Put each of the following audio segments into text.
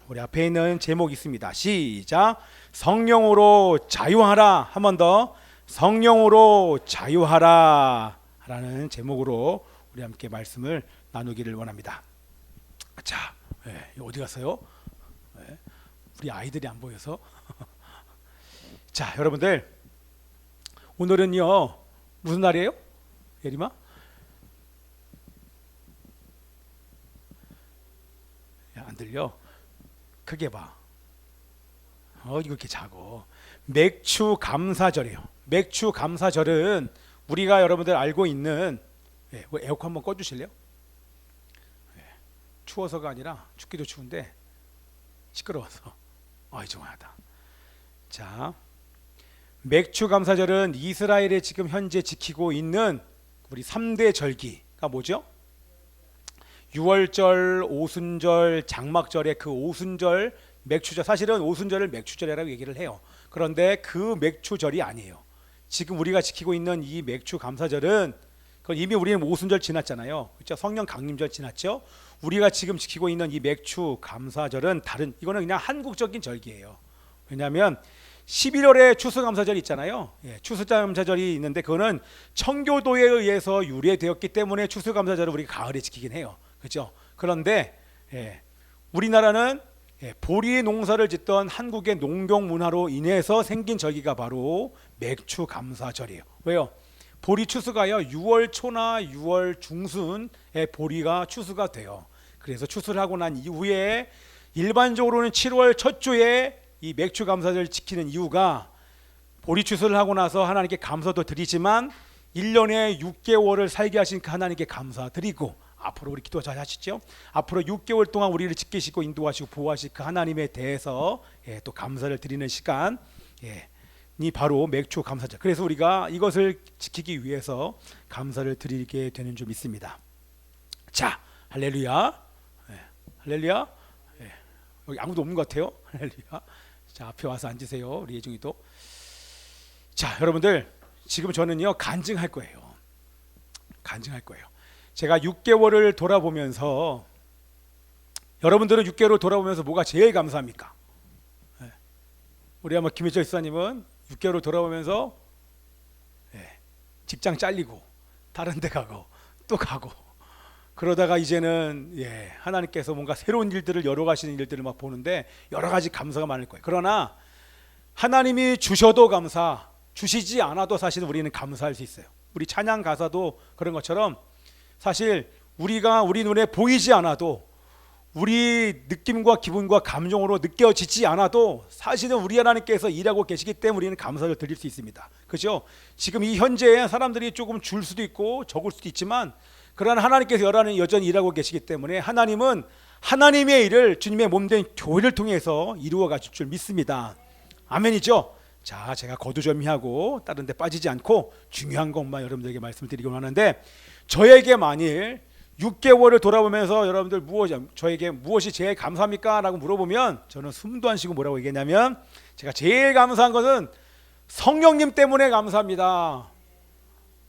우리 앞에 있는 제목이 있습니다. 시작. 성령으로 자유하라. 한 번 더. 성령으로 자유하라 라는 제목으로 우리 함께 말씀을 나누기를 원합니다. 자, 어디 갔어요? 우리 아이들이 안 보여서. 자, 여러분들 오늘은요 무슨 날이에요? 예림아? 안 들려? 크게 봐. 이거 이렇게 작어. 맥주 감사절이에요. 맥주 감사절은 우리가 여러분들 알고 있는 에어컨 한번 꺼주실래요? 추워서가 아니라 춥기도 추운데 시끄러워서 정하다. 자, 맥주 감사절은 이스라엘에 지금 현재 지키고 있는 우리 3대 절기가 뭐죠? 유월절, 오순절, 장막절의 그 오순절 맥주절, 사실은 오순절을 맥주절이라고 얘기를 해요. 그런데 그 맥주절이 아니에요. 지금 우리가 지키고 있는 이 맥주 감사절은 이미 우리는 오순절 지났잖아요. 그렇죠? 성령 강림절 지났죠. 우리가 지금 지키고 있는 이 맥주 감사절은 다른, 이거는 그냥 한국적인 절기예요. 왜냐하면 11월에 추수감사절이 있잖아요. 추수감사절이 있는데 그거는 청교도에 의해서 유래되었기 때문에 추수감사절을 우리가 가을에 지키긴 해요. 그렇죠? 그런데 우리나라는 보리 농사를 짓던 한국의 농경 문화로 인해서 생긴 절기가 바로 맥주 감사절이에요. 왜요? 보리 추수가요 6월 초나 6월 중순에 보리가 추수가 돼요. 그래서 추수를 하고 난 이후에 일반적으로는 7월 첫 주에 이 맥주 감사절을 지키는 이유가 보리 추수를 하고 나서 하나님께 감사도 드리지만 1년에 6개월을 살게 하신 그 하나님께 감사드리고, 앞으로 우리 기도 잘 하시죠. 앞으로 6개월 동안 우리를 지키시고 인도하시고 보호하실 그 하나님에 대해서 또 감사를 드리는 시간이 바로 맥주 감사절. 그래서 우리가 이것을 지키기 위해서 감사를 드리게 되는 줄 믿습니다. 자, 할렐루야. 할렐루야. 여기 아무도 없는 것 같아요. 할렐루야. 자, 앞에 와서 앉으세요. 우리 예중이도. 자, 여러분들 지금 저는요 간증할 거예요. 간증할 거예요. 제가 6개월을 돌아보면서, 여러분들은 6개월을 돌아보면서 뭐가 제일 감사합니까? 우리 아마 김혜철 지사님은 6개월을 돌아보면서 직장 잘리고 다른 데 가고 또 가고 그러다가 이제는 하나님께서 뭔가 새로운 일들을 열어가시는 일들을 막 보는데 여러 가지 감사가 많을 거예요. 그러나 하나님이 주셔도 감사, 주시지 않아도 사실 우리는 감사할 수 있어요. 우리 찬양 가사도 그런 것처럼 사실 우리가 우리 눈에 보이지 않아도, 우리 느낌과 기분과 감정으로 느껴지지 않아도 사실은 우리 하나님께서 일하고 계시기 때문에 우리는 감사를 드릴 수 있습니다. 그죠? 지금 이 현재에 사람들이 조금 줄 수도 있고 적을 수도 있지만, 그러나 하나님께서 여전히 일하고 계시기 때문에 하나님은 하나님의 일을 주님의 몸된 교회를 통해서 이루어 가실 줄 믿습니다. 아멘이죠? 자, 제가 거두절미하고 다른 데 빠지지 않고 중요한 것만 여러분들에게 말씀드리곤 하는데, 저에게 만일 6개월을 돌아보면서 여러분들 저에게 무엇이 제일 감사합니까? 라고 물어보면 저는 숨도 안 쉬고 뭐라고 얘기했냐면, 제가 제일 감사한 것은 성령님 때문에 감사합니다.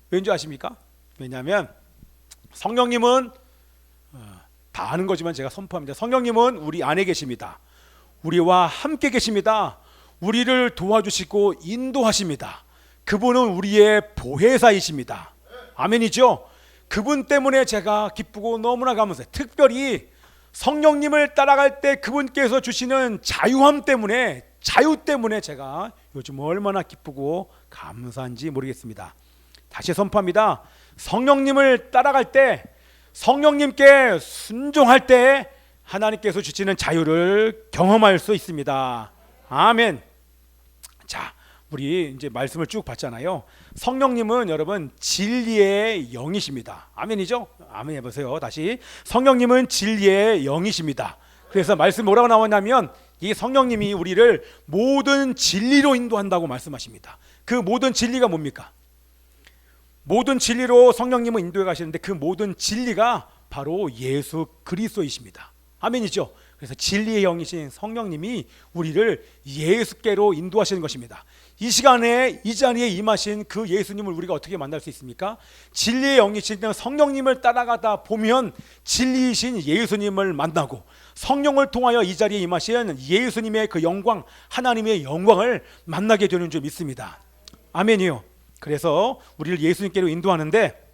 왠지 아십니까? 왜냐하면 성령님은 다 아는 거지만 제가 선포합니다. 성령님은 우리 안에 계십니다. 우리와 함께 계십니다. 우리를 도와주시고 인도하십니다. 그분은 우리의 보혜사이십니다. 아멘이죠? 그분 때문에 제가 기쁘고 너무나 감사해요. 특별히 성령님을 따라갈 때 그분께서 주시는 자유함 때문에, 자유 때문에 제가 요즘 얼마나 기쁘고 감사한지 모르겠습니다. 다시 선포합니다. 성령님을 따라갈 때, 성령님께 순종할 때 하나님께서 주시는 자유를 경험할 수 있습니다. 아멘. 자, 우리 이제 말씀을 쭉 봤잖아요. 성령님은 여러분 진리의 영이십니다. 아멘이죠? 아멘 해보세요. 다시. 성령님은 진리의 영이십니다. 그래서 말씀 뭐라고 나왔냐면, 이 성령님이 우리를 모든 진리로 인도한다고 말씀하십니다. 그 모든 진리가 뭡니까? 모든 진리로 성령님은 인도해 가시는데 그 모든 진리가 바로 예수 그리스도이십니다. 아멘이죠? 그래서 진리의 영이신 성령님이 우리를 예수께로 인도하시는 것입니다. 이 시간에 이 자리에 임하신 그 예수님을 우리가 어떻게 만날 수 있습니까? 진리의 영이신 성령님을 따라가다 보면 진리이신 예수님을 만나고, 성령을 통하여 이 자리에 임하신 예수님의 그 영광, 하나님의 영광을 만나게 되는 줄 믿습니다. 아멘이요. 그래서 우리를 예수님께로 인도하는데,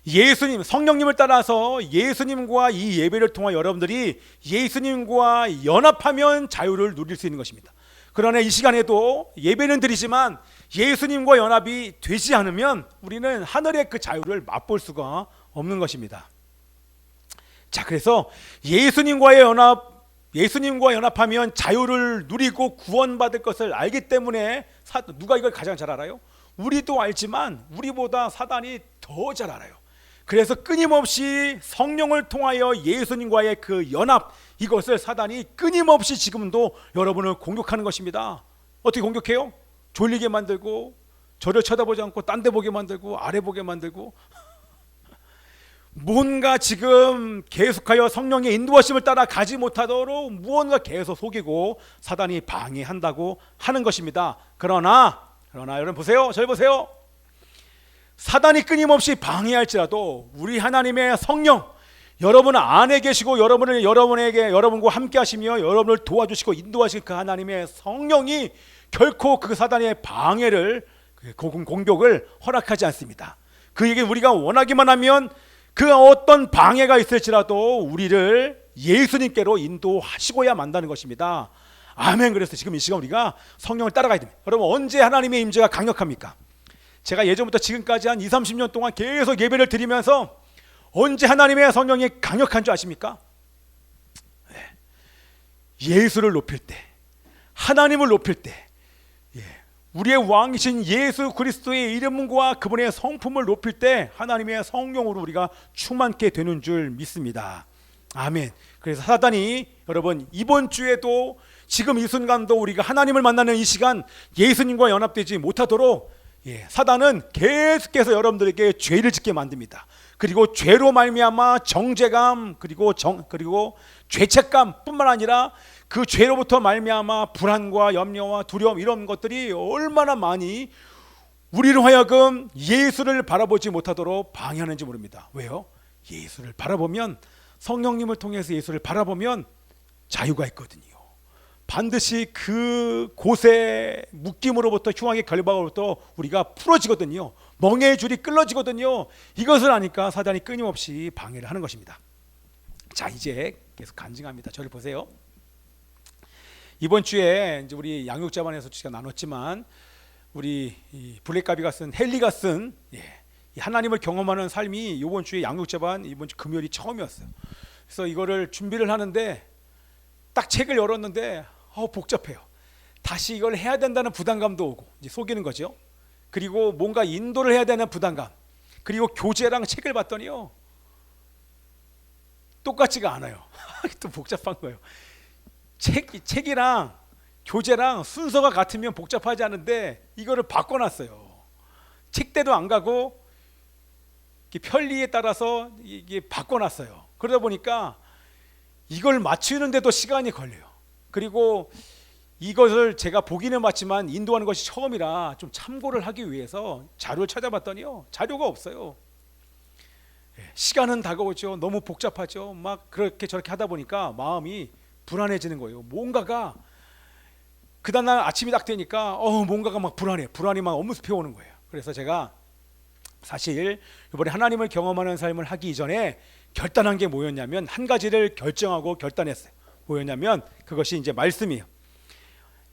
예수님, 성령님을 따라서 예수님과 이 예배를 통하 여러분들이 예수님과 연합하면 자유를 누릴 수 있는 것입니다. 그러나 이 시간에도 예배는 드리지만 예수님과 연합이 되지 않으면 우리는 하늘의 그 자유를 맛볼 수가 없는 것입니다. 자, 그래서 예수님과 연합하면 자유를 누리고 구원받을 것을 알기 때문에, 누가 이걸 가장 잘 알아요? 우리도 알지만 우리보다 사단이 더 잘 알아요. 그래서 끊임없이 성령을 통하여 예수님과의 그 연합, 이것을 사단이 끊임없이 지금도 여러분을 공격하는 것입니다. 어떻게 공격해요? 졸리게 만들고, 저를 쳐다보지 않고 딴 데 보게 만들고, 아래 보게 만들고, 뭔가 지금 계속하여 성령의 인도하심을 따라 가지 못하도록 무언가 계속 속이고 사단이 방해한다고 하는 것입니다. 그러나 여러분 보세요. 저를 보세요. 사단이 끊임없이 방해할지라도 우리 하나님의 성령, 여러분 안에 계시고 여러분과 함께 하시며 여러분을 도와주시고 인도하실 그 하나님의 성령이 결코 그 사단의 방해를, 공격을 허락하지 않습니다. 그에게 우리가 원하기만 하면 그 어떤 방해가 있을지라도 우리를 예수님께로 인도하시고야 만다는 것입니다. 아멘. 그래서 지금 이 시간 우리가 성령을 따라가야 됩니다. 여러분, 언제 하나님의 임재가 강력합니까? 제가 예전부터 지금까지 한 20-30년 동안 계속 예배를 드리면서 언제 하나님의 성령이 강력한 줄 아십니까? 예수를 높일 때, 하나님을 높일 때, 우리의 왕이신 예수 그리스도의 이름과 그분의 성품을 높일 때 하나님의 성령으로 우리가 충만케 되는 줄 믿습니다. 아멘. 그래서 사단이, 여러분, 이번 주에도 지금 이 순간도 우리가 하나님을 만나는 이 시간 예수님과 연합되지 못하도록 사단은 계속해서 여러분들에게 죄를 짓게 만듭니다. 그리고 죄로 말미암아 정죄감, 그리고 죄책감뿐만 아니라 그 죄로부터 말미암아 불안과 염려와 두려움, 이런 것들이 얼마나 많이 우리로 하여금 예수를 바라보지 못하도록 방해하는지 모릅니다. 왜요? 예수를 바라보면, 성령님을 통해서 예수를 바라보면 자유가 있거든요. 반드시 그 곳의 묶임으로부터, 흉악의 결박으로부터 우리가 풀어지거든요. 멍에의 줄이 끌어지거든요. 이것을 아니까 사단이 끊임없이 방해를 하는 것입니다. 자, 이제 계속 간증합니다. 저를 보세요. 이번 주에 이제 우리 양육자반에서 제가 나눴지만, 우리 블랙가비가 쓴, 헨리가 쓴 하나님을 경험하는 삶이 이번 주에 양육자반, 이번 주 금요일이 처음이었어요. 그래서 이거를 준비를 하는데 딱 책을 열었는데 복잡해요. 다시 이걸 해야 된다는 부담감도 오고, 이제 속이는 거죠. 그리고 뭔가 인도를 해야 되는 부담감, 그리고 교재랑 책을 봤더니요 똑같지가 않아요. 또 복잡한 거예요. 책이랑 교재랑 순서가 같으면 복잡하지 않은데 이거를 바꿔놨어요. 책대도 안 가고 편리에 따라서 이게 바꿔놨어요. 그러다 보니까 이걸 맞추는데도 시간이 걸려요. 그리고 이것을 제가 보기는 봤지만 인도하는 것이 처음이라 좀 참고를 하기 위해서 자료를 찾아봤더니요 자료가 없어요. 시간은 다가오죠. 너무 복잡하죠. 막 그렇게 저렇게 하다 보니까 마음이 불안해지는 거예요. 뭔가가 그 다음날 아침이 딱 되니까 뭔가가 막 불안이 막 엄습해 오는 거예요. 그래서 제가 사실 이번에 하나님을 경험하는 삶을 하기 이전에 결단한 게 뭐였냐면, 한 가지를 결정하고 결단했어요. 뭐였냐면 그것이 이제 말씀이에요.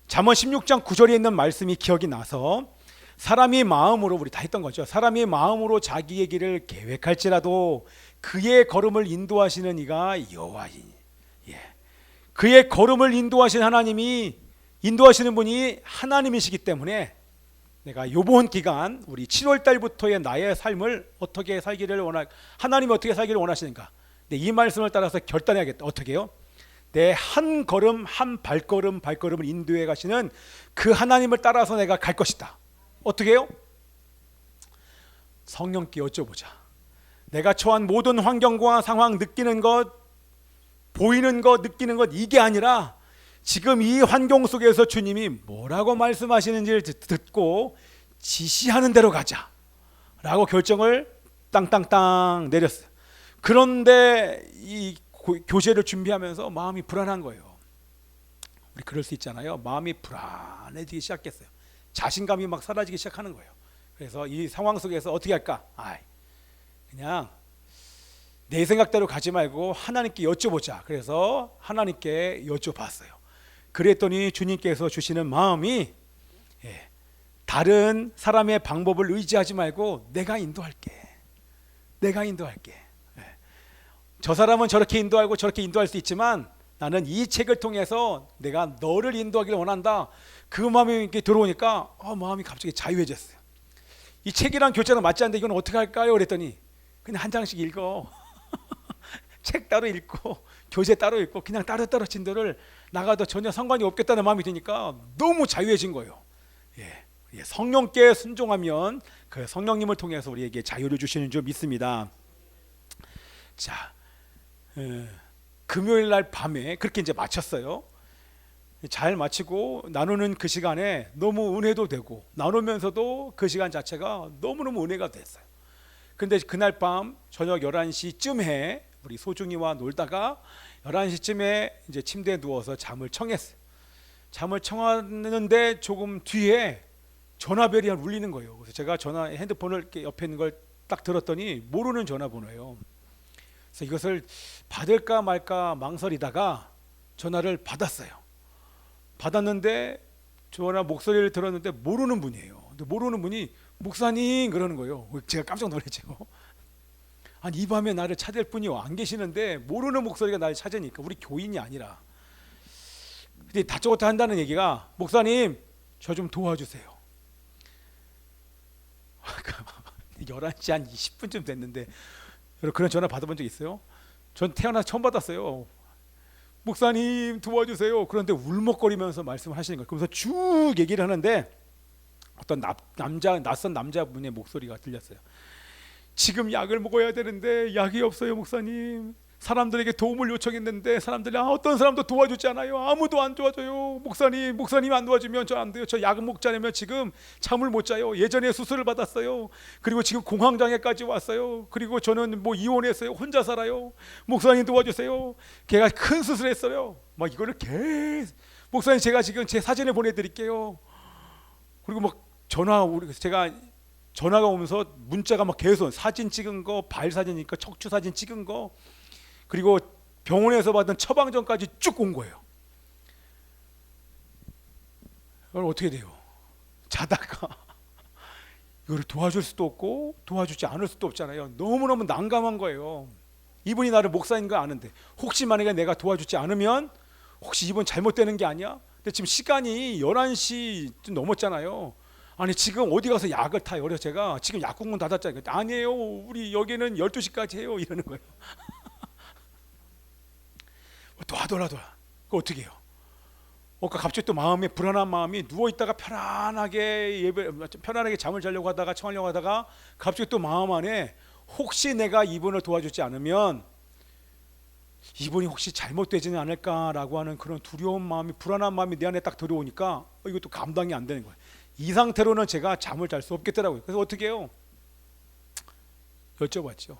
잠언 16장 9절에 있는 말씀이 기억이 나서, 사람이 마음으로, 우리 다 했던 거죠. 사람이 마음으로 자기의 길을 계획할지라도 그의 걸음을 인도하시는 이가 여호와이니. 그의 걸음을 인도하시는 하나님이, 인도하시는 분이 하나님이시기 때문에 내가 요번 기간 우리 7월 달부터의 나의 삶을 어떻게 살기를 하나님이 어떻게 살기를 원하시는가, 이 말씀을 따라서 결단해야겠다. 어떻게 해요? 내 한 걸음 한 발걸음을 인도해 가시는 그 하나님을 따라서 내가 갈 것이다. 어떻게 해요? 성령께 여쭤보자. 내가 처한 모든 환경과 상황, 느끼는 것, 보이는 것, 느끼는 것, 이게 아니라 지금 이 환경 속에서 주님이 뭐라고 말씀하시는지를 듣고 지시하는 대로 가자 라고 결정을 땅땅땅 내렸어요. 그런데 이 교제를 준비하면서 마음이 불안한 거예요. 우리 그럴 수 있잖아요. 마음이 불안해지기 시작했어요. 자신감이 막 사라지기 시작하는 거예요. 그래서 이 상황 속에서 어떻게 할까? 그냥 내 생각대로 가지 말고 하나님께 여쭤보자. 그래서 하나님께 여쭤봤어요. 그랬더니 주님께서 주시는 마음이, 다른 사람의 방법을 의지하지 말고 내가 인도할게. 저 사람은 저렇게 인도하고 저렇게 인도할 수 있지만 나는 이 책을 통해서 내가 너를 인도하기를 원한다. 그 마음이 이렇게 들어오니까 마음이 갑자기 자유해졌어요. 이 책이랑 교재랑 맞지 않는데 이건 어떻게 할까요? 그랬더니 그냥 한 장씩 읽어. 책 따로 읽고 교재 따로 읽고 그냥 따로따로 진도를 나가도 전혀 상관이 없겠다는 마음이 드니까 너무 자유해진 거예요. 성령께 순종하면 그 성령님을 통해서 우리에게 자유를 주시는 줄 믿습니다. 자, 금요일 날 밤에 그렇게 이제 마쳤어요. 잘 마치고 나누는 그 시간에 너무 은혜도 되고 나누면서도 그 시간 자체가 너무너무 은혜가 됐어요. 근데 그날 밤 저녁 11시쯤에 우리 소중이와 놀다가 11시쯤에 이제 침대에 누워서 잠을 청했어요. 잠을 청하는데 조금 뒤에 전화벨이 울리는 거예요. 그래서 제가 핸드폰을 이렇게 옆에 있는 걸 딱 들었더니 모르는 전화번호예요. 그래서 이것을 받을까 말까 망설이다가 전화를 받았어요. 받았는데 전화 목소리를 들었는데 모르는 분이에요. 근데 모르는 분이 목사님 그러는 거예요. 제가 깜짝 놀랐죠. 아니 이 밤에 나를 찾을 분이 안 계시는데 모르는 목소리가 나를 찾으니까 우리 교인이 아니라. 근데 다짜고짜 한다는 얘기가 목사님 저 좀 도와주세요. 11시 한 20분쯤 됐는데 그런 전화 받아본 적 있어요? 전 태어나서 처음 받았어요. 목사님 도와주세요. 그런데 울먹거리면서 말씀을 하시는 거예요. 그러면서 쭉 얘기를 하는데 어떤 낯선 남자분의 목소리가 들렸어요. 지금 약을 먹어야 되는데 약이 없어요 목사님. 사람들에게 도움을 요청했는데 사람들이 어떤 사람도 도와주지 않아요. 아무도 안 도와줘요. 목사님 안 도와주면 저 안 돼요. 저 약 먹지 않으면 지금 잠을 못 자요. 예전에 수술을 받았어요. 그리고 지금 공황장애까지 왔어요. 그리고 저는 뭐 이혼했어요. 혼자 살아요. 목사님 도와주세요. 걔가 큰 수술했어요. 막 이거를 계속 목사님 제가 지금 제 사진을 보내드릴게요. 그리고 막 제가 전화가 오면서 문자가 막 계속 사진 찍은 거, 발 사진이니까 척추 사진 찍은 거, 그리고 병원에서 받은 처방전까지 쭉 온 거예요. 그럼 어떻게 돼요? 자다가 이거를 도와줄 수도 없고 도와주지 않을 수도 없잖아요. 너무너무 난감한 거예요. 이분이 나를 목사인 거 아는데 혹시 만약에 내가 도와주지 않으면 혹시 이분 잘못되는 게 아니야? 근데 지금 시간이 11시 좀 넘었잖아요. 아니 지금 어디 가서 약을 타요? 그래서 제가 지금 약국문 닫았잖아요. 아니에요. 우리 여기는 12시까지 해요. 이러는 거예요. 놔둬라. 그거 어떻게 해요? 갑자기 또 마음에 불안한 마음이 누워있다가 편안하게 잠을 자려고 하다가 청하려고 하다가 갑자기 또 마음 안에 혹시 내가 이분을 도와주지 않으면 이분이 혹시 잘못되지는 않을까라고 하는 그런 두려운 마음이, 불안한 마음이 내 안에 딱 들어오니까 이것도 감당이 안 되는 거예요. 이 상태로는 제가 잠을 잘 수 없겠더라고요. 그래서 어떻게 해요? 여쭤봤죠.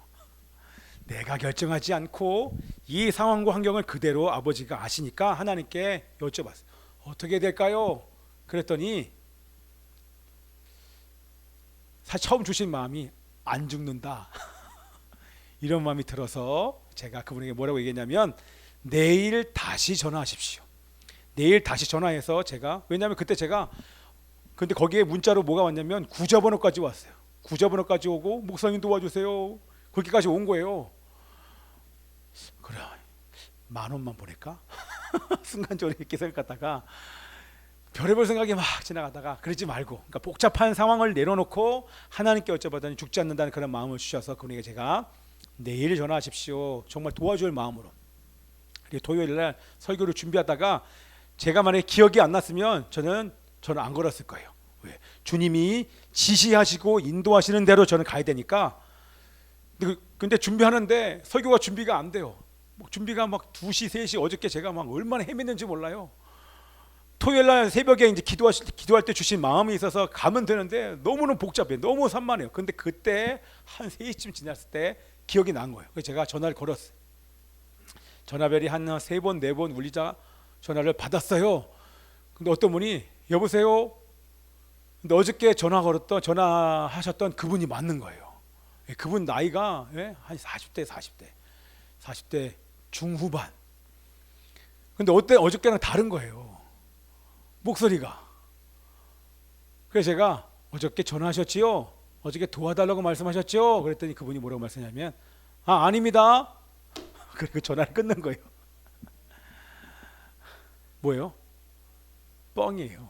내가 결정하지 않고 이 상황과 환경을 그대로 아버지가 아시니까 하나님께 여쭤봤어요. 어떻게 될까요? 그랬더니 처음 주신 마음이 안 죽는다. 이런 마음이 들어서 제가 그분에게 뭐라고 얘기했냐면 내일 다시 전화하십시오. 내일 다시 전화해서 왜냐하면 그때 근데 거기에 문자로 뭐가 왔냐면 구좌번호까지 왔어요. 구좌번호까지 오고 목사님 도와주세요. 그렇게까지 온 거예요. 그래 10,000원만 보낼까? 순간적으로 이렇게 생각하다가 별의별 생각이 막 지나가다가 그러지 말고, 그러니까 복잡한 상황을 내려놓고 하나님께 여쭤봤더니 죽지 않는다는 그런 마음을 주셔서 그분에게 제가 내일 전화하십시오. 정말 도와줄 마음으로. 그리고 토요일 날 설교를 준비하다가 제가 만약에 기억이 안 났으면 저는 안 걸었을 거예요. 왜? 주님이 지시하시고 인도하시는 대로 저는 가야 되니까. 근데 준비하는데 설교가 준비가 안 돼요. 준비가 막 2시, 3시, 어저께 제가 막 얼마나 헤맸는지 몰라요. 토요일 날 새벽에 이제 기도할 때 주신 마음이 있어서 가면 되는데 너무는 복잡해. 너무 산만해요. 근데 그때 한 3시쯤 지났을 때 기억이 난 거예요. 그래서 제가 전화를 걸었어요. 전화벨이 한 3번 4번 울리자 전화를 받았어요. 근데 어떤 분이 여보세요. 근데 어저께 전화하셨던 그분이 맞는 거예요. 그분 나이가 한 40대 중후반. 근데 어저께랑 다른 거예요. 목소리가. 그래서 제가 어저께 전화하셨지요? 어저께 도와달라고 말씀하셨죠? 그랬더니 그분이 뭐라고 말씀하냐면 아닙니다. 그리고 전화를 끊는 거예요. 뭐예요? 뻥이에요.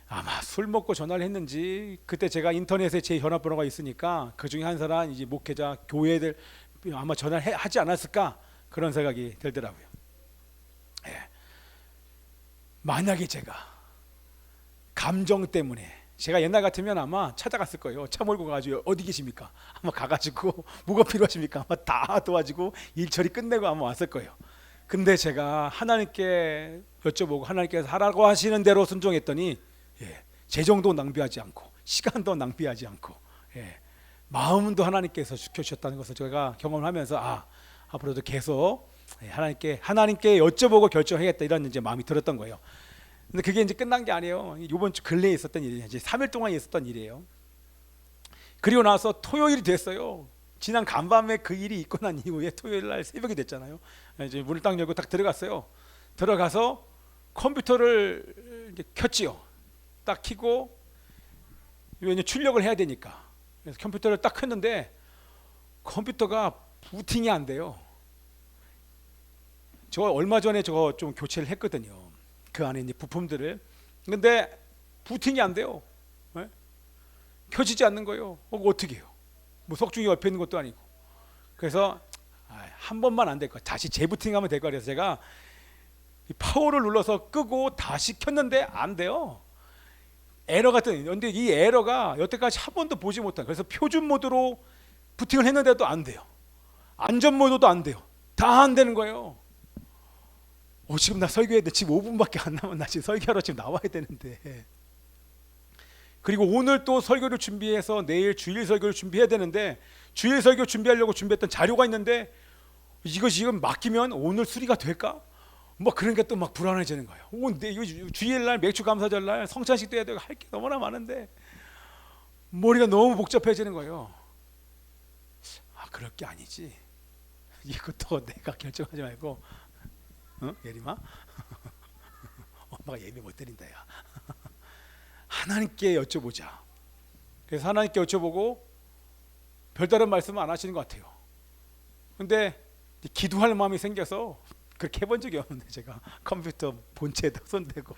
아마 술 먹고 전화를 했는지 그때 제가 인터넷에 제 전화번호가 있으니까 그 중에 한 사람 이제 목회자 교회들 아마 전화를 하지 않았을까 그런 생각이 들더라고요. 예. 만약에 제가 감정 때문에 제가 옛날 같으면 아마 찾아갔을 거예요. 차 몰고 가지고 어디 계십니까? 아마 가가지고 뭐가 필요하십니까? 아마 다 도와주고 일 처리 끝내고 아마 왔을 거예요. 근데 제가 하나님께 여쭤보고 하나님께서 하라고 하시는 대로 순종했더니 재정도 낭비하지 않고 시간도 낭비하지 않고 마음도 하나님께서 지켜주셨다는 것을 제가 경험하면서 앞으로도 계속 하나님께 여쭤보고 결정하겠다 이런 이제 마음이 들었던 거예요. 근데 그게 이제 끝난 게 아니에요. 이번 주 근래에 있었던 일이에요. 이제 3일 동안 있었던 일이에요. 그리고 나서 토요일이 됐어요. 지난 간밤에 그 일이 있고 난 이후에 토요일 날 새벽이 됐잖아요. 이제 문을 딱 열고 딱 들어갔어요. 들어가서 컴퓨터를 이제 켰지요. 딱 켜고 왜냐 출력을 해야 되니까. 그래서 컴퓨터를 딱 켰는데 컴퓨터가 부팅이 안 돼요. 저 얼마 전에 저거 좀 교체를 했거든요. 그 안에 이제 부품들을. 근데 부팅이 안 돼요. 켜지지 않는 거예요. 어떻게 해요? 뭐 석중이 옆에 있는 것도 아니고. 그래서 한 번만 안 될 거. 다시 재부팅하면 될 거. 그래서 제가 이 파워를 눌러서 끄고 다시 켰는데 안 돼요. 에러가 뜨는. 근데 이 에러가 여태까지 한 번도 보지 못한. 그래서 표준 모드로 부팅을 했는데도 안 돼요. 안전 모드도 안 돼요. 다 안 되는 거예요. 지금 나 설교해야 돼. 지금 5분밖에 안 남았나. 지금 설교하러 지금 나와야 되는데. 그리고 오늘 또 설교를 준비해서 내일 주일 설교를 준비해야 되는데 주일 설교 준비하려고 준비했던 자료가 있는데 이거 지금 맡기면 오늘 수리가 될까? 뭐 그런 게 또 막 불안해지는 거예요. 이거 주일날 맥주 감사절날 성찬식도 해야 되고 할 게 너무나 많은데 머리가 너무 복잡해지는 거예요. 그럴 게 아니지. 이것도 내가 결정하지 말고 예림아 엄마가 예배 못 드린다 야. 하나님께 여쭤보자. 그래서 하나님께 여쭤보고 별다른 말씀은 안 하시는 것 같아요. 근데 기도할 마음이 생겨서 그렇게 해본 적이 없는데 제가 컴퓨터 본체에다 손대고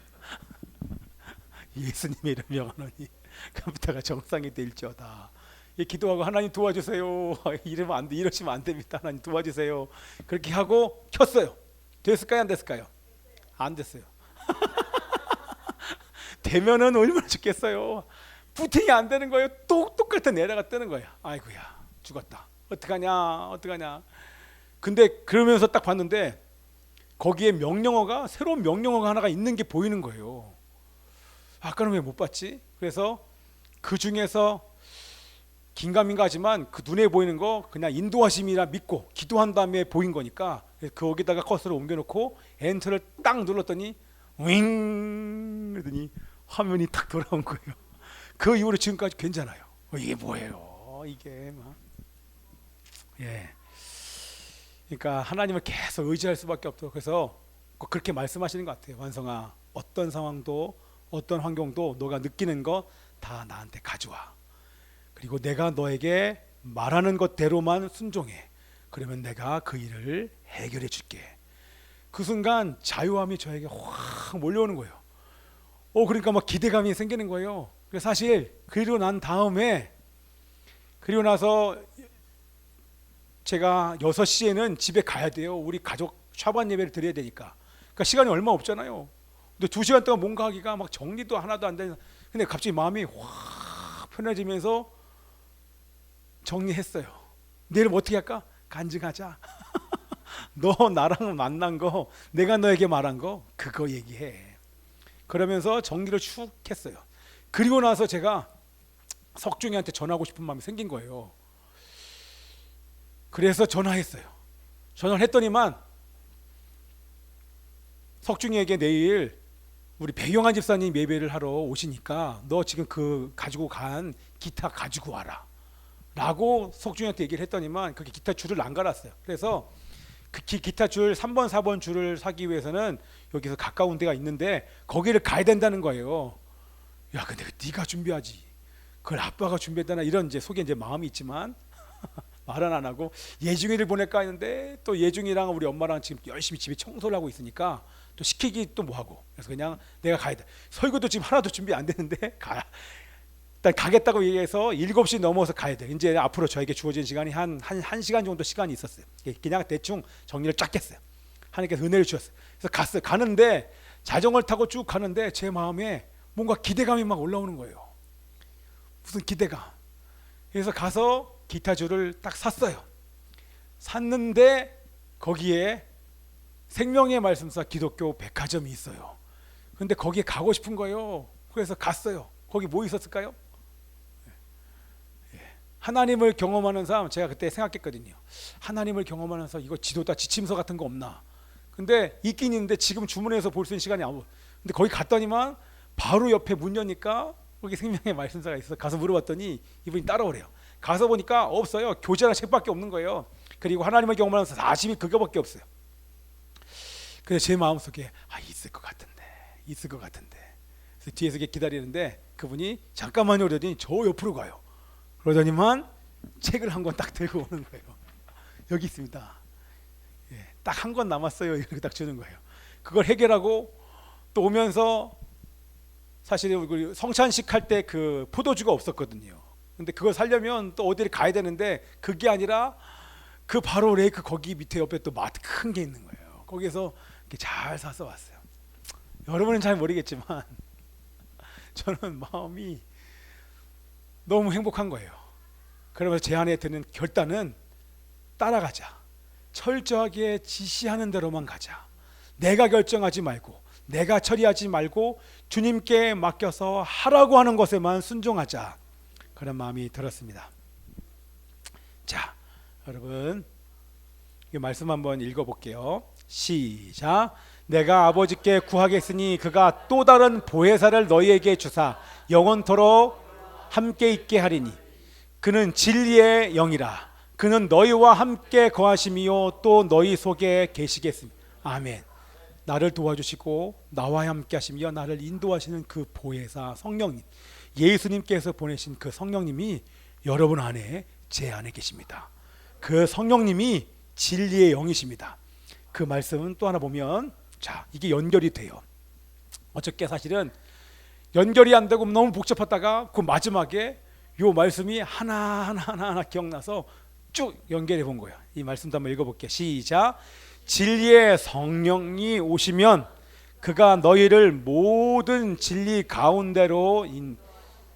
예수님의 이름 명하노니 컴퓨터가 정상이 될지어다. 기도하고 하나님 도와주세요. 이러면 안 돼. 이러시면 안 됩니다. 하나님 도와주세요. 그렇게 하고 켰어요. 됐을까요? 안 됐을까요? 안 됐어요. 되면은 얼마나 좋겠어요. 부팅이 안 되는 거예요. 똑같은 에러가 뜨는 거예요. 아이고야 죽었다. 어떡하냐. 근데 그러면서 딱 봤는데 거기에 새로운 명령어가 하나가 있는 게 보이는 거예요. 아까는 왜 못 봤지? 그래서 그 중에서 긴가민가 하지만 그 눈에 보이는 거 그냥 인도하심이라 믿고 기도한 다음에 보인 거니까 거기다가 커서를 옮겨놓고 엔터를 딱 눌렀더니 윙 그러더니 화면이 딱 돌아온 거예요. 그 이후로 지금까지 괜찮아요. 이게 뭐예요? 이게 막 그러니까 하나님을 계속 의지할 수밖에 없죠. 그래서 꼭 그렇게 말씀하시는 것 같아요. 완성아, 어떤 상황도 어떤 환경도 너가 느끼는 거 다 나한테 가져와. 그리고 내가 너에게 말하는 것대로만 순종해. 그러면 내가 그 일을 해결해 줄게. 그 순간 자유함이 저에게 확 몰려오는 거예요. 그러니까 막 기대감이 생기는 거예요. 사실 그리고 나서 제가 6시에는 집에 가야 돼요. 우리 가족 샤반 예배를 드려야 되니까. 그러니까 시간이 얼마 없잖아요. 근데 2시간 동안 뭔가 하기가 막 정리도 하나도 안 되는. 근데 갑자기 마음이 확 편해지면서 정리했어요. 내일 뭐 어떻게 할까? 간증하자. 너 나랑 만난 거, 내가 너에게 말한 거 그거 얘기해. 그러면서 정리를 쭉 했어요. 그리고 나서 제가 석중이한테 전화하고 싶은 마음이 생긴 거예요. 그래서 전화했어요. 전화를 했더니만 석중이에게 내일 우리 배경환 집사님 예배를 하러 오시니까 너 지금 그 가지고 간 기타 가지고 와라 라고 석중이한테 얘기를 했더니만 그게 기타 줄을 안 갈았어요. 그래서 그 기타 줄 3번 4번 줄을 사기 위해서는 여기서 가까운 데가 있는데 거기를 가야 된다는 거예요. 야, 근데 네가 준비하지, 그걸 아빠가 준비했다나, 이런 이제 속에 이제 마음이 있지만 말은 안 하고 예중이를 보낼까 했는데 또 예중이랑 우리 엄마랑 지금 열심히 집에 청소를 하고 있으니까 또 시키기 또 뭐하고, 그래서 그냥 내가 가야 돼. 설교도 지금 하나도 준비 안 되는데 일단 가겠다고 얘기해서 7시 넘어서 가야 돼. 이제 앞으로 저에게 주어진 시간이 한 1시간 정도 시간이 있었어요. 그냥 대충 정리를 쫙 했어요. 하나님께서 은혜를 주셨어요. 그래서 갔어요. 가는데 자전거를 타고 쭉 가는데 제 마음에 뭔가 기대감이 막 올라오는 거예요. 무슨 기대감. 그래서 가서 기타 줄을 딱 샀어요. 샀는데 거기에 생명의 말씀사 기독교 백화점이 있어요. 근데 거기에 가고 싶은 거예요. 그래서 갔어요. 거기 뭐 있었을까요? 하나님을 경험하는 사람, 제가 그때 생각했거든요. 하나님을 경험하는 사람, 이거 지도다 지침서 같은 거 없나? 근데 있긴 있는데 지금 주문해서 볼 수 있는 시간이 아무. 근데 거기 갔더니만 바로 옆에 문 여니까 거기 생명의 말씀사가 있어. 가서 물어봤더니 이분이 따라오래요. 가서 보니까 없어요. 교재랑 책밖에 없는 거예요. 그리고 하나님을 경험하는 사람 40이 그거밖에 없어요. 그래서 제 마음속에 있을 것 같은데 그래서 뒤에서 기다리는데 그분이 잠깐만요 그러더니 저 옆으로 가요. 그러더니만 책을 한 권 딱 들고 오는 거예요. 여기 있습니다. 딱 한 권 남았어요. 이렇게 딱 주는 거예요. 그걸 해결하고 또 오면서 사실 우리 성찬식 할 때 그 포도주가 없었거든요. 근데 그걸 사려면 또 어디를 가야 되는데 그게 아니라 그 바로 레이크 거기 밑에 옆에 또 마트 큰 게 있는 거예요. 거기서 이렇게 잘 사서 왔어요. 여러분은 잘 모르겠지만 저는 마음이 너무 행복한 거예요. 그러면서 제 안에 드는 결단은 따라가자. 철저하게 지시하는 대로만 가자. 내가 결정하지 말고, 내가 처리하지 말고 주님께 맡겨서 하라고 하는 것에만 순종하자. 그런 마음이 들었습니다. 자, 여러분 이 말씀 한번 읽어볼게요. 시작. 내가 아버지께 구하겠으니 그가 또 다른 보혜사를 너희에게 주사 영원토록 함께 있게 하리니 그는 진리의 영이라. 그는 너희와 함께 거하심이요 또 너희 속에 계시겠습니다. 아멘. 나를 도와주시고 나와 함께 하시며 나를 인도하시는 그 보혜사 성령님, 예수님께서 보내신 그 성령님이 여러분 안에, 제 안에 계십니다. 그 성령님이 진리의 영이십니다. 그 말씀은 또 하나 보면, 자, 이게 연결이 돼요. 어저께 사실은 연결이 안 되고 너무 복잡하다가 그 마지막에 요 말씀이 하나 기억나서 쭉 연결해 본 거예요. 이 말씀도 한번 읽어볼게요. 시작. 진리의 성령이 오시면 그가 너희를 모든 진리 가운데로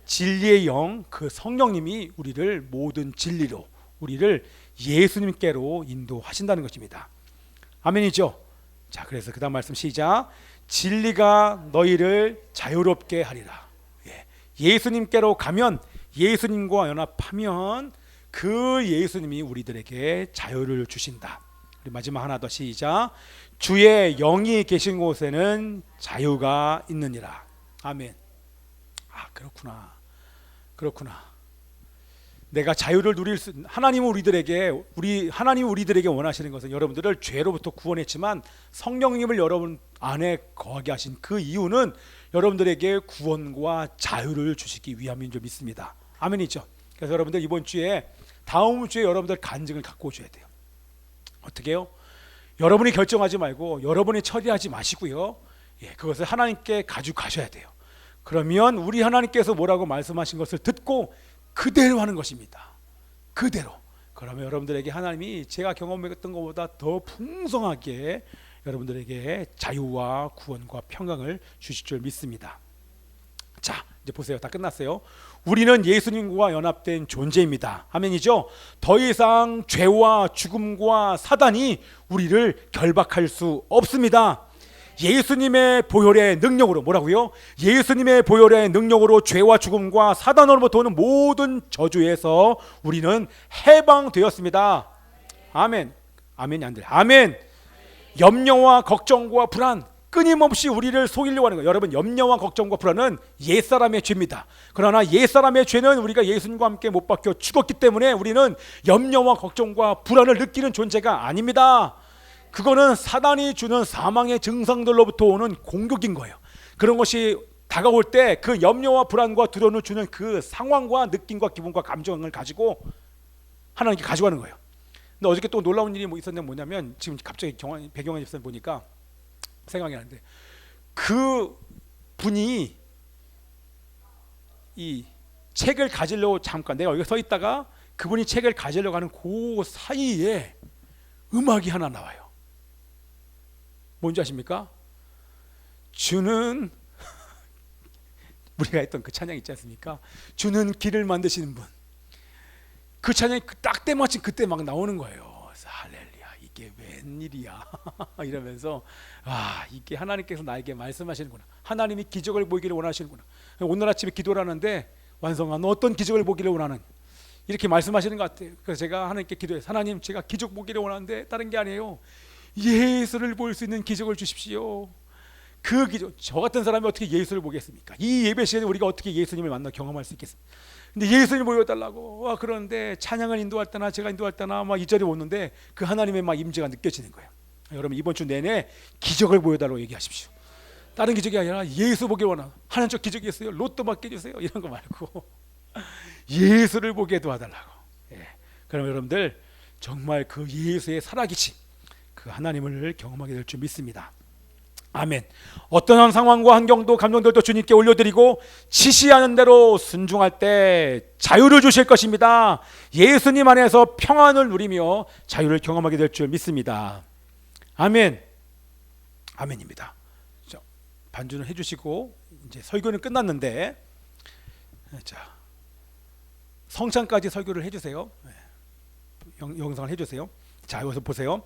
진리의 영, 그 성령님이 우리를 모든 진리로, 우리를 예수님께로 인도하신다는 것입니다. 아멘이죠? 자, 그래서 그 다음 말씀 시작. 진리가 너희를 자유롭게 하리라. 예수님께로 가면, 예수님과 연합하면 그 예수님이 우리들에게 자유를 주신다. 우리 마지막 하나 더 시작. 주의 영이 계신 곳에는 자유가 있느니라. 아멘. 그렇구나. 내가 자유를 누릴 수, 하나님은 우리들에게 원하시는 것은 여러분들을 죄로부터 구원했지만 성령님을 여러분 안에 거하게 하신 그 이유는 여러분들에게 구원과 자유를 주시기 위함인 줄 믿습니다. 아멘이죠. 그래서 여러분들 이번 주에, 다음 주에 여러분들 간증을 갖고 오셔야 돼요. 어떻게 해요? 여러분이 결정하지 말고 여러분이 처리하지 마시고요. 그것을 하나님께 가지고 가셔야 돼요. 그러면 우리 하나님께서 뭐라고 말씀하신 것을 듣고 그대로 하는 것입니다. 그대로. 그러면 여러분들에게 하나님이 제가 경험했던 것보다 더 풍성하게 여러분들에게 자유와 구원과 평강을 주실 줄 믿습니다. 자, 이제 보세요. 다 끝났어요. 우리는 예수님과 연합된 존재입니다. 아멘이죠? 더 이상 죄와 죽음과 사단이 우리를 결박할 수 없습니다. 예수님의 보혈의 능력으로, 뭐라고요? 예수님의 보혈의 능력으로 죄와 죽음과 사단으로부터 오는 모든 저주에서 우리는 해방되었습니다. 아멘. 아멘이 안 돼요. 아멘. 염려와 걱정과 불안 끊임없이 우리를 속이려고 하는 거예요. 여러분, 염려와 걱정과 불안은 옛사람의 죄입니다. 그러나 옛사람의 죄는 우리가 예수님과 함께 못 박혀 죽었기 때문에 우리는 염려와 걱정과 불안을 느끼는 존재가 아닙니다. 그거는 사단이 주는 사망의 증상들로부터 오는 공격인 거예요. 그런 것이 다가올 때 그 염려와 불안과 두려움을 주는 그 상황과 느낌과 기분과 감정을 가지고 하나님께 가져가는 거예요. 근데 어저께 또 놀라운 일이 있었는데 뭐냐면, 지금 갑자기 배경화 집사님 보니까 생각이 나는데, 그 분이 이 책을 가지려고, 잠깐 내가 여기 서 있다가 그분이 책을 가지려고 하는 그 사이에 음악이 하나 나와요. 뭔지 아십니까? 주는 우리가 했던 그 찬양 있지 않습니까? 주는 길을 만드시는 분. 그 찬양이 딱 때마침 그때 막 나오는 거예요. 할렐루야, 이게 웬일이야 이러면서, 이게 하나님께서 나에게 말씀하시는구나. 하나님이 기적을 보이기를 원하시는구나. 오늘 아침에 기도를 하는데, 완성한 어떤 기적을 보기를 원하는, 이렇게 말씀하시는 것 같아요. 그래서 제가 하나님께 기도해요. 하나님, 제가 기적 보기를 원하는데 다른 게 아니에요. 예수를 볼 수 있는 기적을 주십시오. 그 기적, 저 같은 사람이 어떻게 예수를 보겠습니까? 이 예배 시간에 우리가 어떻게 예수님을 만나 경험할 수 있겠습니까? 근데 예수님 보여달라고. 그런데 찬양을 인도할 때나 제가 인도할 때나 막 이 자리에 오는데 그 하나님의 막 임재가 느껴지는 거예요. 여러분, 이번 주 내내 기적을 보여달라고 얘기하십시오. 다른 기적이 아니라 예수 보기 원하는, 하나님 저 기적이 있어요, 로또 받게 해주세요, 이런 거 말고 예수를 보게 도와달라고. 그럼 여러분들 정말 그 예수의 살아계심, 그 하나님을 경험하게 될 줄 믿습니다. 아멘. 어떠한 상황과 환경도 감정들도 주님께 올려드리고 지시하는 대로 순종할 때 자유를 주실 것입니다. 예수님 안에서 평안을 누리며 자유를 경험하게 될 줄 믿습니다. 아멘. 아멘입니다. 자, 반주는 해주시고 이제 설교는 끝났는데, 자, 성찬까지 설교를 해주세요. 영상을 해주세요. 자, 여기서 보세요.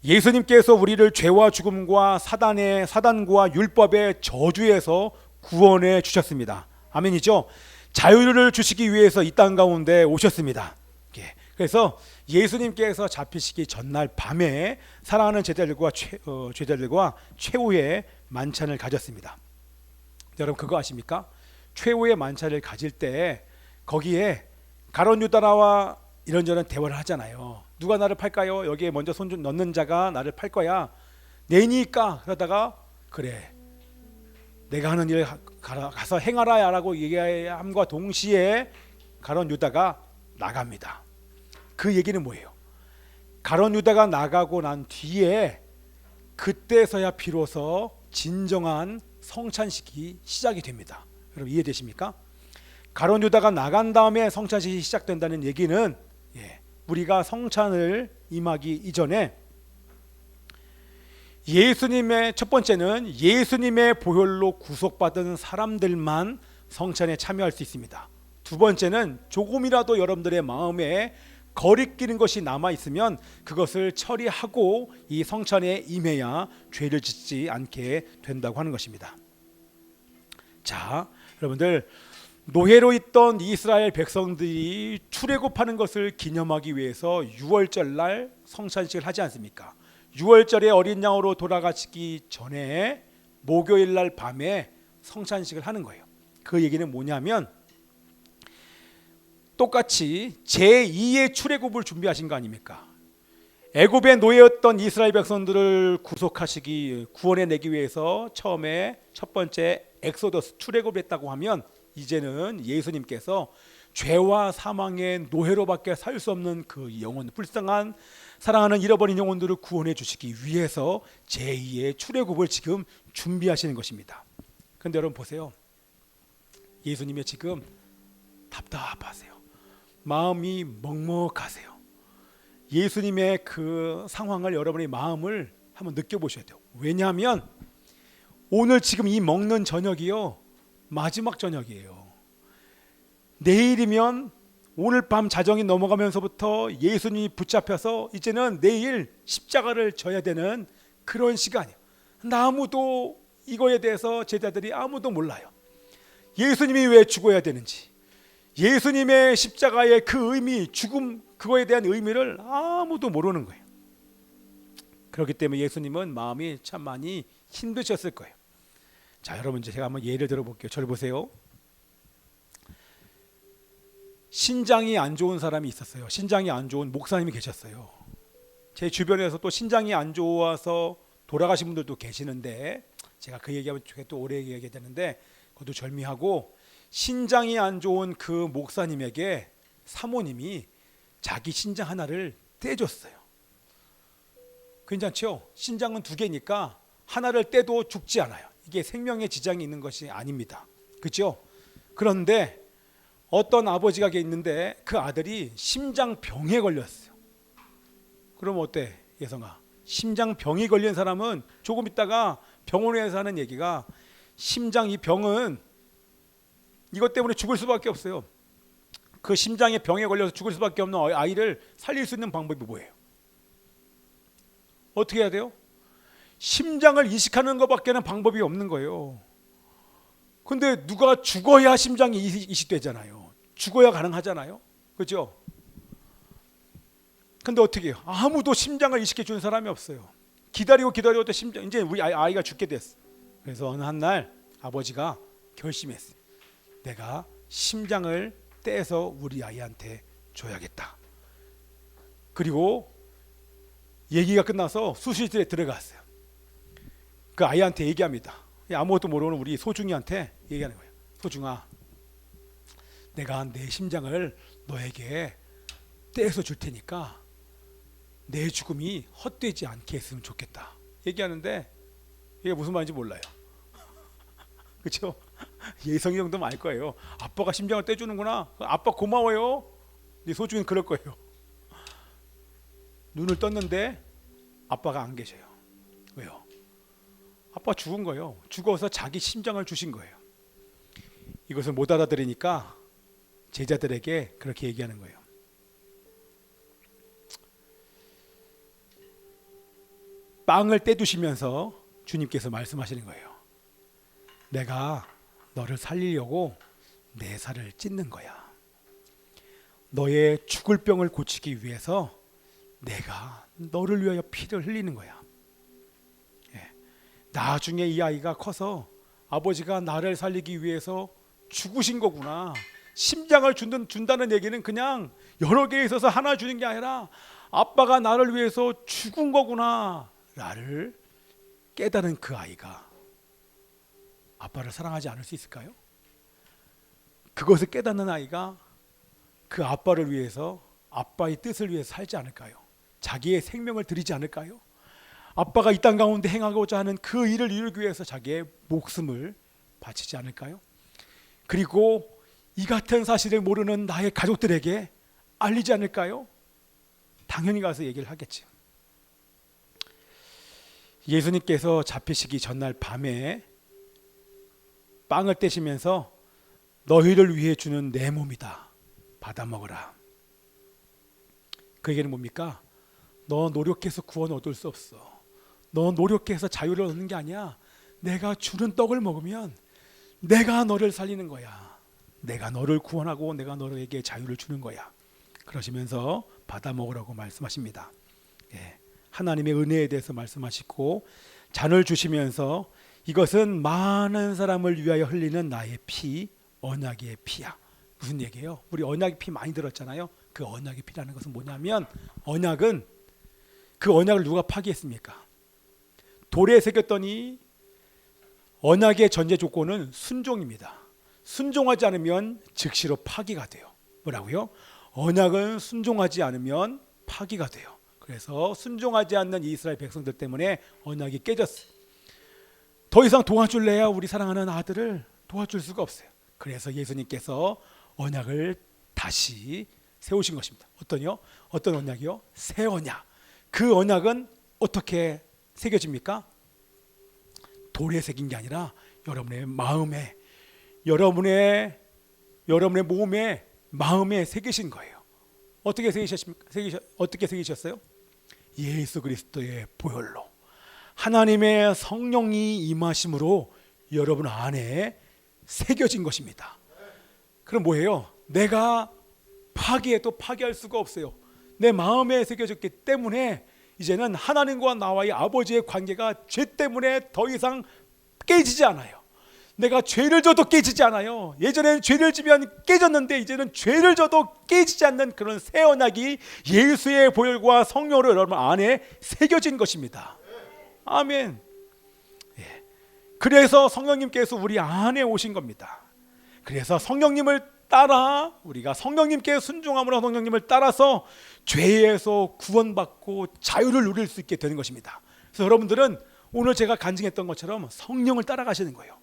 예수님께서 우리를 죄와 죽음과 사단과 율법의 저주에서 구원해 주셨습니다. 아멘이죠. 자유를 주시기 위해서 이 땅 가운데 오셨습니다. 그래서 예수님께서 잡히시기 전날 밤에 사랑하는 제자들과 최후의 만찬을 가졌습니다. 여러분, 그거 아십니까? 최후의 만찬을 가질 때 거기에 가룟 유다와 이런저런 대화를 하잖아요. 누가 나를 팔까요? 여기에 먼저 손 좀 넣는 자가 나를 팔 거야. 내니까. 그러다가 그래, 내가 하는 일 가서 행하라 라고 얘기함과 동시에 가룟 유다가 나갑니다. 그 얘기는 뭐예요? 가룟 유다가 나가고 난 뒤에 그때서야 비로소 진정한 성찬식이 시작이 됩니다. 여러분, 이해되십니까? 가룟 유다가 나간 다음에 성찬식이 시작된다는 얘기는, 우리가 성찬을 임하기 이전에 예수님의, 첫 번째는 예수님의 보혈로 구속받은 사람들만 성찬에 참여할 수 있습니다. 두 번째는 조금이라도 여러분들의 마음에 거리끼는 것이 남아 있으면 그것을 처리하고 이 성찬에 임해야 죄를 짓지 않게 된다고 하는 것입니다. 자, 여러분들, 노예로 있던 이스라엘 백성들이 출애굽하는 것을 기념하기 위해서 6월절 날 성찬식을 하지 않습니까? 6월절에 어린 양으로 돌아가시기 전에 목요일 날 밤에 성찬식을 하는 거예요. 그 얘기는 뭐냐면, 똑같이 제2의 출애굽을 준비하신 거 아닙니까? 애굽의 노예였던 이스라엘 백성들을 구원해내기 위해서 처음에 첫 번째 엑소더스 출애굽을 했다고 하면, 이제는 예수님께서 죄와 사망의 노예로밖에 살 수 없는 그 영혼, 불쌍한 사랑하는 잃어버린 영혼들을 구원해 주시기 위해서 제2의 출애굽을 지금 준비하시는 것입니다. 그런데 여러분 보세요. 예수님이 지금 답답하세요. 마음이 먹먹하세요. 예수님의 그 상황을, 여러분의 마음을 한번 느껴보셔야 돼요. 왜냐하면 오늘 지금 이 먹는 저녁이요, 마지막 저녁이에요. 내일이면, 오늘 밤 자정이 넘어가면서부터 예수님이 붙잡혀서 이제는 내일 십자가를 져야 되는 그런 시간이에요. 아무도 이거에 대해서 제자들이 아무도 몰라요. 예수님이 왜 죽어야 되는지, 예수님의 십자가의 그 의미, 죽음, 그거에 대한 의미를 아무도 모르는 거예요. 그렇기 때문에 예수님은 마음이 참 많이 힘드셨을 거예요. 자, 여러분 이제 제가 한번 예를 들어 볼게요. 저를 보세요. 신장이 안 좋은 사람이 있었어요. 신장이 안 좋은 목사님이 계셨어요. 제 주변에서 또 신장이 안 좋아서 돌아가신 분들도 계시는데, 제가 그 얘기하면 또 오래 얘기하게 되는데 그것도 절미하고, 신장이 안 좋은 그 목사님에게 사모님이 자기 신장 하나를 떼줬어요. 괜찮죠? 신장은 두 개니까 하나를 떼도 죽지 않아요. 이게 생명에 지장이 있는 것이 아닙니다. 그렇죠? 그런데 어떤 아버지가 있는데 그 아들이 심장병에 걸렸어요. 그럼 어때, 예성아? 심장병이 걸린 사람은 조금 있다가 병원에서 하는 얘기가, 심장 이 병은 이것 때문에 죽을 수밖에 없어요. 그 심장의 병에 걸려서 죽을 수밖에 없는 아이를 살릴 수 있는 방법이 뭐예요? 어떻게 해야 돼요? 심장을 이식하는 것밖에는 방법이 없는 거예요. 근데 누가 죽어야 심장이 이식되잖아요. 죽어야 가능하잖아요. 그렇죠? 근데 어떻게 해요? 아무도 심장을 이식해 주는 사람이 없어요. 기다리고 심장, 이제 우리 아이가 죽게 됐어. 그래서 어느 한 날 아버지가 결심했어요. 내가 심장을 떼서 우리 아이한테 줘야겠다. 그리고 얘기가 끝나서 수술실에 들어갔어요. 그 아이한테 얘기합니다. 아무것도 모르는 우리 소중이한테 얘기하는 거예요. 소중아, 내가 내 심장을 너에게 떼서 줄 테니까 내 죽음이 헛되지 않게 했으면 좋겠다. 얘기하는데 이게 무슨 말인지 몰라요. 그렇죠? 예성이 정도면 알 거예요. 아빠가 심장을 떼주는구나. 아빠 고마워요. 네 소중이는 그럴 거예요. 눈을 떴는데 아빠가 안 계셔요. 왜요? 아빠 죽은 거예요. 죽어서 자기 심장을 주신 거예요. 이것을 못 알아들으니까 제자들에게 그렇게 얘기하는 거예요. 빵을 떼두시면서 주님께서 말씀하시는 거예요. 내가 너를 살리려고 내 살을 찢는 거야. 너의 죽을 병을 고치기 위해서 내가 너를 위하여 피를 흘리는 거야. 나중에 이 아이가 커서 아버지가 나를 살리기 위해서 죽으신 거구나. 심장을 준다는 얘기는 그냥 여러 개 있어서 하나 주는 게 아니라 아빠가 나를 위해서 죽은 거구나 라를 깨달은 그 아이가 아빠를 사랑하지 않을 수 있을까요? 그것을 깨닫는 아이가 그 아빠를 위해서, 아빠의 뜻을 위해서 살지 않을까요? 자기의 생명을 드리지 않을까요? 아빠가 이 땅 가운데 행하고자 하는 그 일을 이루기 위해서 자기의 목숨을 바치지 않을까요? 그리고 이 같은 사실을 모르는 나의 가족들에게 알리지 않을까요? 당연히 가서 얘기를 하겠지. 예수님께서 잡히시기 전날 밤에 빵을 떼시면서 너희를 위해 주는 내 몸이다. 받아 먹으라. 그 얘기는 뭡니까? 너 노력해서 구원 얻을 수 없어. 너 노력해서 자유를 얻는 게 아니야. 내가 주는 떡을 먹으면 내가 너를 살리는 거야. 내가 너를 구원하고 내가 너에게 자유를 주는 거야. 그러시면서 받아 먹으라고 말씀하십니다. 하나님의 은혜에 대해서 말씀하시고 잔을 주시면서 이것은 많은 사람을 위하여 흘리는 나의 피, 언약의 피야. 무슨 얘기예요? 우리 언약의 피 많이 들었잖아요. 그 언약의 피라는 것은 뭐냐면, 언약은, 그 언약을 누가 파기했습니까? 돌에 새겼더니 언약의 전제 조건은 순종입니다. 순종하지 않으면 즉시로 파기가 돼요. 뭐라고요? 언약은 순종하지 않으면 파기가 돼요. 그래서 순종하지 않는 이스라엘 백성들 때문에 언약이 깨졌어요. 더 이상 도와줄래야 우리 사랑하는 아들을 도와줄 수가 없어요. 그래서 예수님께서 언약을 다시 세우신 것입니다. 어떤 언약이요? 새 언약. 그 언약은 어떻게 새겨집니까? 돌에 새긴 게 아니라 여러분의 마음에, 여러분의 몸에, 마음에 새기신 거예요. 어떻게 새기셨습니까? 어떻게 새기셨어요? 예수 그리스도의 보혈로, 하나님의 성령이 임하심으로 여러분 안에 새겨진 것입니다. 그럼 뭐예요? 내가 파기해도 파기할 수가 없어요. 내 마음에 새겨졌기 때문에 이제는 하나님과 나와의 아버지의 관계가 죄 때문에 더 이상 깨지지 않아요. 내가 죄를 져도 깨지지 않아요. 예전에는 죄를 지면 깨졌는데 이제는 죄를 져도 깨지지 않는 그런 새 언약이 예수의 보혈과 성령으로 여러분 안에 새겨진 것입니다. 아멘. 예. 그래서 성령님께서 우리 안에 오신 겁니다. 그래서 성령님을 따라 우리가 성령님께 순종함으로 성령님을 따라서 죄에서 구원받고 자유를 누릴 수 있게 되는 것입니다. 그래서 여러분들은 오늘 제가 간증했던 것처럼 성령을 따라가시는 거예요.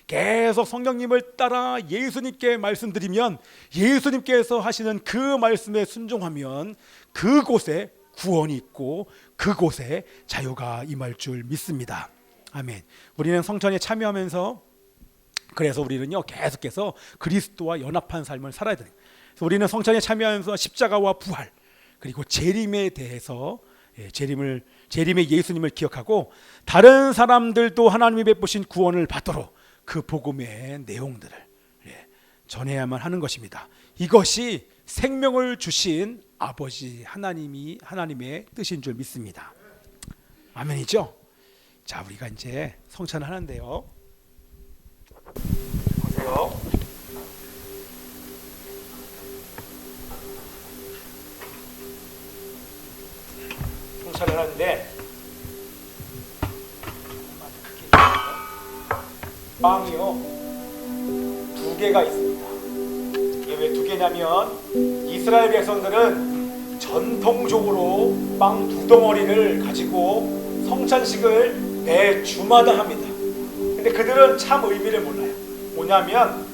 계속 성령님을 따라 예수님께 말씀드리면 예수님께서 하시는 그 말씀에 순종하면 그곳에 구원이 있고 그곳에 자유가 임할 줄 믿습니다. 아멘. 우리는 성찬에 참여하면서 그래서 우리는요 계속해서 그리스도와 연합한 삶을 살아야 돼요. 그래서 우리는 성찬에 참여하면서 십자가와 부활 그리고 재림에 대해서 재림의 예수님을 기억하고 다른 사람들도 하나님이 베푸신 구원을 받도록 그 복음의 내용들을 전해야만 하는 것입니다. 이것이 생명을 주신 아버지 하나님의 뜻인 줄 믿습니다. 아멘이죠? 자, 우리가 이제 성찬을 하는데요. 보세요. 성찬을 하는데 빵이요 2개가 있습니다. 이게 왜 2개냐면 이스라엘 백성들은 전통적으로 빵 2덩어리를 가지고 성찬식을 매 주마다 합니다. 근데 그들은 참 의미를 몰라요. 뭐냐면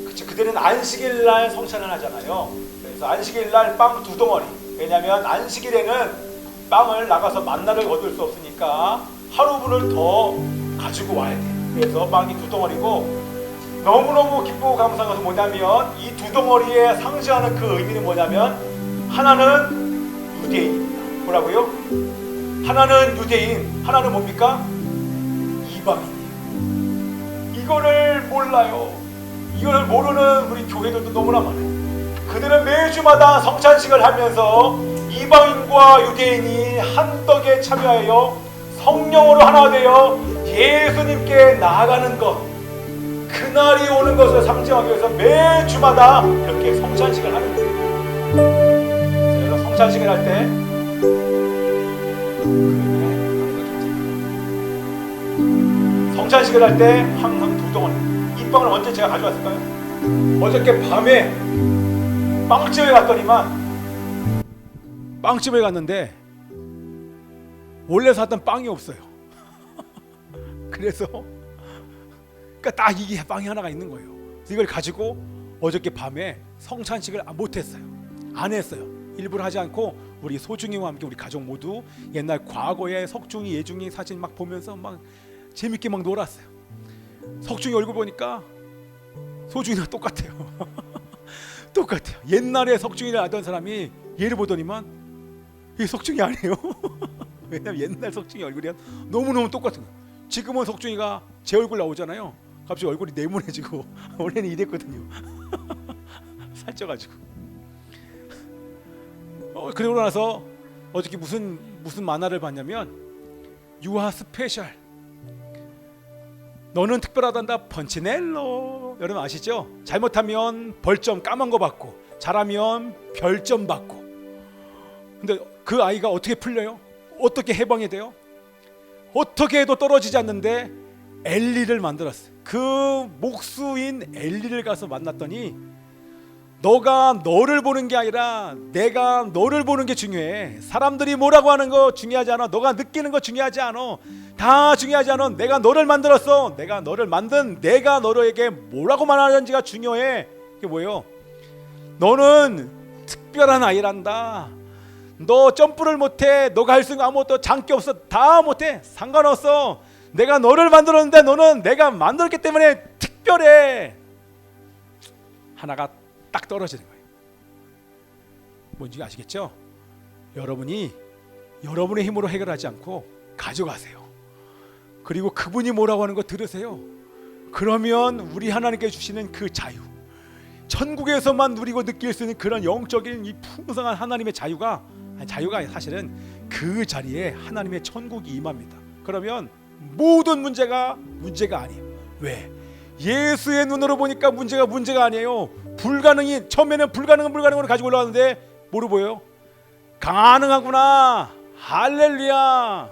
그들은 안식일 날 성찬을 하잖아요. 그래서 안식일 날 빵 2덩어리. 왜냐면 안식일에는 빵을 나가서 만나를 얻을 수 없으니까 하루분을 더 가지고 와야 돼요. 그래서 빵이 2덩어리고 너무너무 기쁘고 감사한 것은 뭐냐면 이 2덩어리에 상징하는 그 의미는 뭐냐면 하나는 유대인입니다. 뭐라고요? 하나는 유대인, 하나는 뭡니까? 이방인이에요. 이거를 몰라요. 이걸 모르는 우리 교회들도 너무나 많아요. 그들은 매주마다 성찬식을 하면서 이방인과 유대인이 한 떡에 참여하여 성령으로 하나 되어 예수님께 나아가는 것, 그날이 오는 것을 상징하기 위해서 매주마다 이렇게 성찬식을 하는 거예요. 그래서 성찬식을 할 때 성찬식을 할 때 항상 2덩어리. 이 빵을 언제 제가 가져왔을까요? 어저께 밤에 빵집에 갔더니만 빵집에 갔는데 원래 샀던 빵이 없어요. 그래서 그러니까 딱 이게 빵이 하나가 있는 거예요. 이걸 가지고 어저께 밤에 성찬식을 못했어요. 안 했어요. 일부러 하지 않고 우리 소중이와 함께 우리 가족 모두 옛날 과거의 석중이 예중이 사진 막 보면서 막 재밌게 막 놀았어요. 석중이 얼굴 보니까 소중이랑 똑같아요. 똑같아요. 옛날에 석중이를 알던 사람이 얘를 보더니만 이게 석중이 아니에요. 왜냐면 옛날 석중이 얼굴이 너무너무 똑같은 거예요. 지금은 석중이가 제 얼굴 나오잖아요. 갑자기 얼굴이 네모내지고 원래는 이랬거든요. 살쪄가지고. 그러고 나서 어저께 무슨 만화를 봤냐면 유아 스페셜. 너는 특별하단다 펀치넬로. 여러분 아시죠? 잘못하면 벌점 까만 거 받고 잘하면 별점 받고. 근데 그 아이가 어떻게 풀려요? 어떻게 해방이 돼요? 어떻게 해도 떨어지지 않는데 엘리를 만들었어요. 그 목수인 엘리를 가서 만났더니 너가 너를 보는 게 아니라 내가 너를 보는 게 중요해. 사람들이 뭐라고 하는 거 중요하지 않아. 너가 느끼는 거 중요하지 않아. 다 중요하지 않아. 내가 너를 만들었어. 내가 너를 만든 내가 너에게 뭐라고 말하는지가 중요해. 그게 뭐예요? 너는 특별한 아이란다. 너 점프를 못해. 너가 할 수 있는 거 아무것도 장기 없어. 다 못해. 상관없어. 내가 너를 만들었는데 너는 내가 만들었기 때문에 특별해. 하나가 딱 떨어지는 거예요. 뭔지 아시겠죠? 여러분이 여러분의 힘으로 해결하지 않고 가져가세요. 그리고 그분이 뭐라고 하는 거 들으세요. 그러면 우리 하나님께 주시는 그 자유, 천국에서만 누리고 느낄 수 있는 그런 영적인 이 풍성한 하나님의 자유가 사실은 그 자리에 하나님의 천국이 임합니다. 그러면 모든 문제가 아니에요. 왜? 예수의 눈으로 보니까 문제가 아니에요. 불가능이 처음에는 불가능으로 가지고 올라왔는데 뭐로 보여요? 가능하구나. 할렐루야.